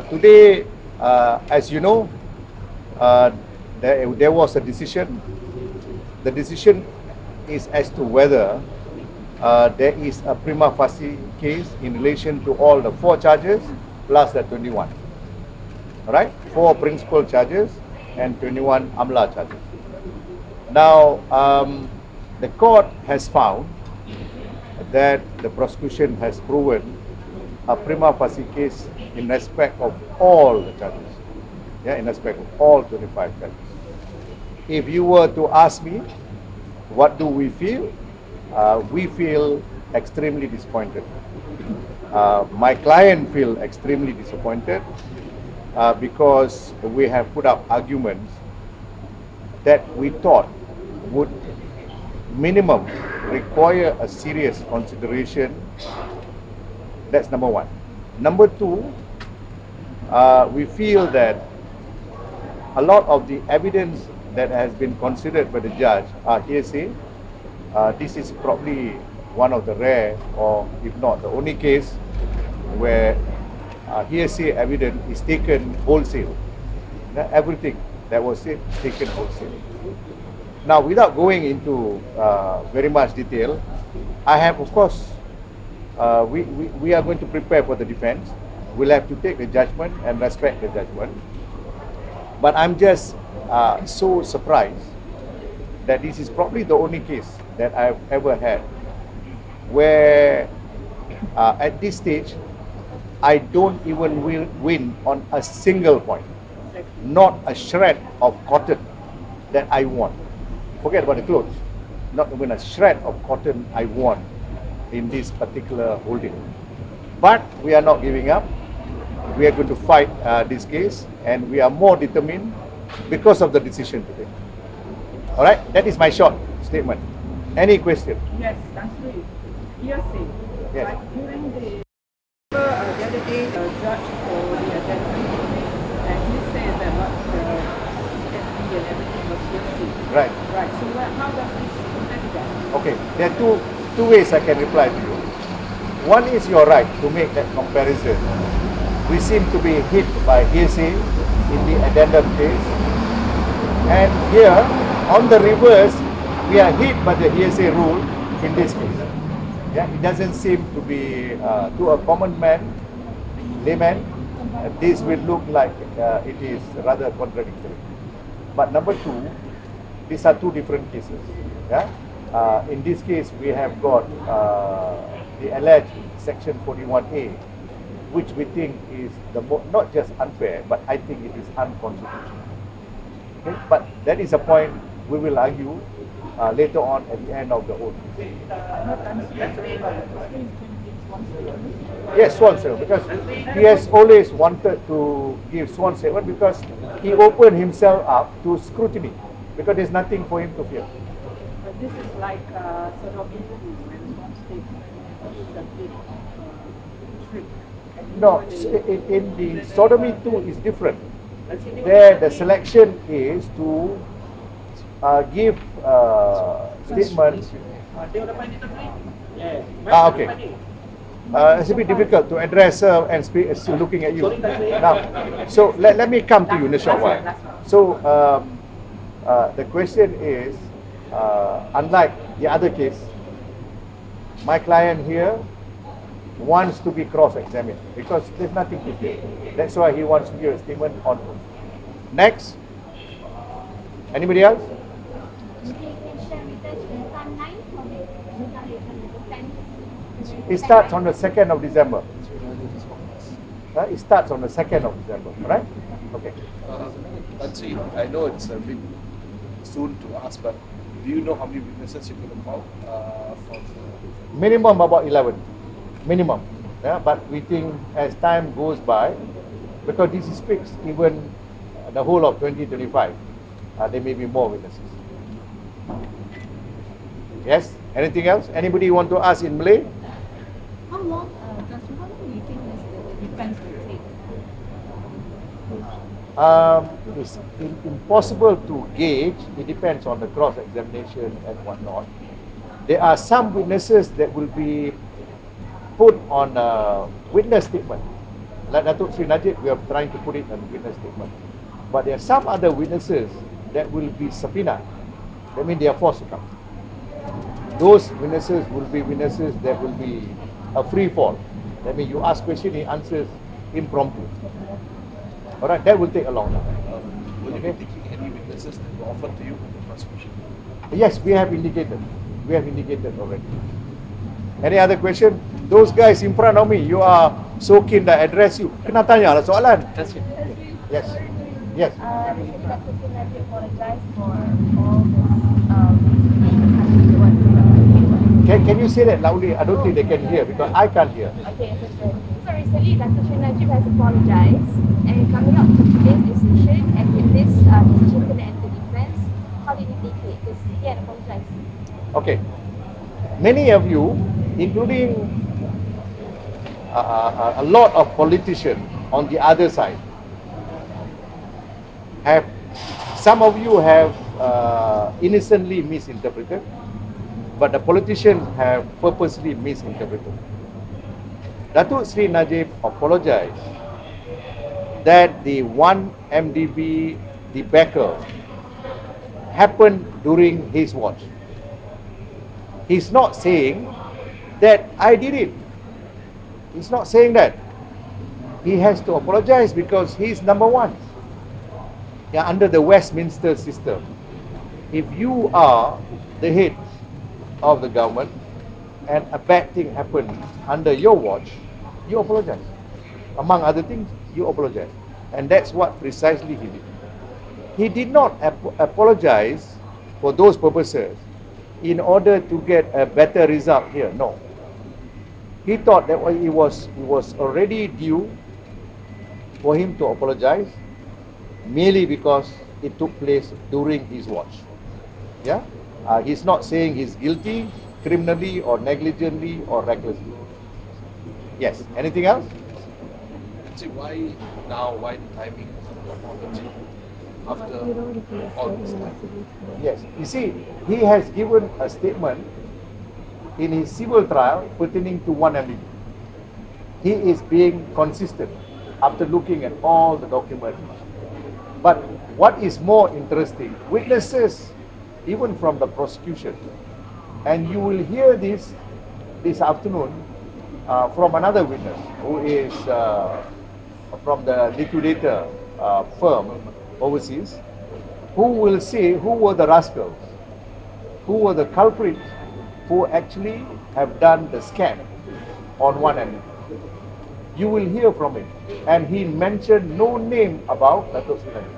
Today, as you know, there was a decision. The decision is as to whether there is a prima facie case in relation to all the 4 charges plus the 21. All right, 4 principal charges and 21 AMLA charges. Now, the court has found that the prosecution has proven a prima facie case in respect of all the charges. Yeah, in respect of all 25 charges. If you were to ask me, what do we feel? We feel extremely disappointed. My client feels extremely disappointed because we have put up arguments that we thought would minimum require a serious consideration. That's number 1. Number 2, we feel that a lot of the evidence that has been considered by the judge are hearsay. This is probably one of the rare, or if not the only case, where hearsay evidence is taken wholesale. Everything that was said taken wholesale. Now, without going into very much detail, I have, of course, we are going to prepare for the defense. We'll have to take the judgment and respect the judgment. But I'm just so surprised that this is probably the only case that I've ever had where at this stage I don't even win on a single point, not a shred of cotton that I won. Forget about the clothes, not even a shred of cotton I won in this particular holding. But we are not giving up. We are going to fight this case, and we are more determined because of the decision today. All right, that is my short statement. Any question? Yes, actually, hearsay. Yes. Like during the other day, the judge for the attendance, and he said that what the FD and everything was hearsay. Right. Right. So how does this compare to that? Okay, there are two ways I can reply to you. One is you're right to make that comparison. We seem to be hit by hearsay in the addendum case, and here on the reverse we are hit by the hearsay rule in this case. Yeah, it doesn't seem to be to a common man, layman, this will look like it is rather contradictory. But number 2, these are 2 different cases. Yeah, in this case we have got the alleged section 41A, which we think is not just unfair, but I think it is unconstitutional. Okay? But that is a point we will argue later on at the end of the whole case. Yes, sworn statement, because he has always wanted to give sworn statement because he opened himself up to scrutiny, because there's nothing for him to fear. But this is like sort of when one statement is a bit trick. No, in the sodomy 2 is different. There the selection is to give statement. Okay. It's a bit difficult to address her and speak still looking at you. Now, so let me come to you in a short while. So the question is, unlike the other case, my client here wants to be cross-examined because there's nothing to fear. That's why he wants to give a statement on oath. Next. Anybody else? It starts on the 2nd of December. It starts on the 2nd of December, right? Okay. Let's see. I know it's a bit soon to ask, but do you know how many witnesses you're going to call? Minimum about 11. Minimum. Yeah, but we think as time goes by, because this is fixed, even the whole of 2025, there may be more witnesses. Yes? Anything else? Anybody want to ask in Malay? How long do you think the defense will take? It's impossible to gauge. It depends on the cross-examination and whatnot. There are some witnesses that will be put on a witness statement like Datuk Sri Najib, we are trying to put it in a witness statement. But there are some other witnesses that will be subpoenaed. That means they are forced to come. Those witnesses will be witnesses that will be a free fall. That means you ask question, he answers impromptu. Alright, that will take a long time. Will you be taking any witnesses that were offered to you in the prosecution? Yes, we have indicated. We have indicated already. Any other question? Those guys in front of me, you are so keen that I address you. Kena tanya lah soalan. That's it. Yes. Yes. Recently, Dr. Kinitv apologized for all this. Can you say that loudly? I don't think they can hear because I can't hear. Okay, understood. So recently, Dr. Kinitv has apologized and coming up to today's decision, and with this decision to enter defense, how did you take it? Because he had apologized. Okay. Many of you, including a lot of politicians on the other side, some of you have innocently misinterpreted, but the politicians have purposely misinterpreted. Datuk Sri Najib apologized that the 1MDB debacle happened during his watch. He's not saying that I did it. He's not saying that. He has to apologize because he's number one. Under the Westminster system, if you are the head of the government and a bad thing happened under your watch, you apologize. Among other things, you apologize. And that's what precisely he did. He did not apologize for those purposes in order to get a better result here. No. He thought that it was already due for him to apologize merely because it took place during his watch. Yeah? He's not saying he's guilty criminally or negligently or recklessly. Yes. Anything else? See, why now? Why the timing of the apology after all this time? Yes. You see, he has given a statement in his civil trial pertaining to 1MDB. He is being consistent after looking at all the documents. But what is more interesting, witnesses, even from the prosecution, and you will hear this afternoon from another witness who is from the liquidator firm overseas, who will say who were the rascals, who were the culprits who actually have done the scam on 1MDB. You will hear from him, and he mentioned no name about Datuk Sri Najib.